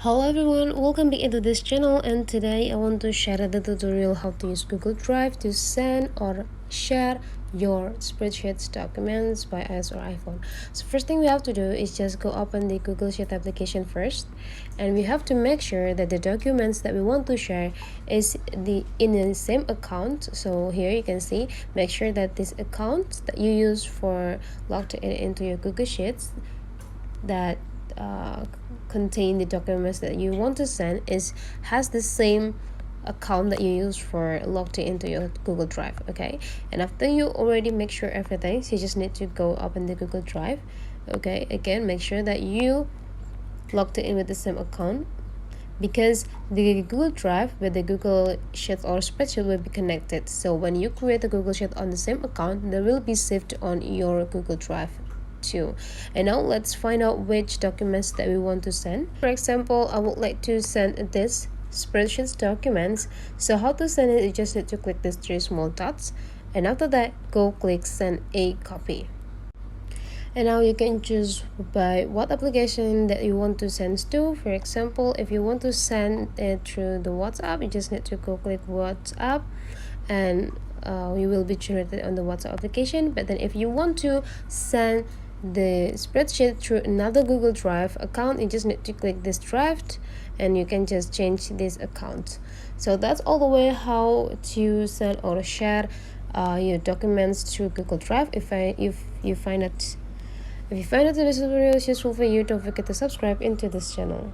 Hello everyone, welcome back into this channel, and today I want to share the tutorial how to use Google Drive to send or share your spreadsheets documents by iOS or iPhone. So first thing we have to do is just go open the Google Sheet application first, and we have to make sure that the documents that we want to share is in the same account. So here you can see, make sure that this account that you use for logged into your Google Sheets that contain the documents that you want to send has the same account that you use for logged into your Google Drive. Okay, and after you already make sure everything, so you just need to go open the Google Drive. Okay, again, make sure that you logged in with the same account, because the Google Drive with the Google Sheet or spreadsheet will be connected. So when you create a Google Sheet on the same account, they will be saved on your Google Drive too. And now let's find out which documents that we want to send. For example, I would like to send this spreadsheets documents. So how to send it, you just need to click these three small dots, and after that go click send a copy. And now you can choose by what application that you want to send to. For example, if you want to send it through the WhatsApp, you just need to go click WhatsApp, and you will be generated on the WhatsApp application. But then if you want to send the spreadsheet through another Google Drive account, you just need to click this drive, and you can just change this account. So that's all the way how to send or share your documents through Google Drive. If you find it today's tutorial is useful for you, don't forget to subscribe into this channel.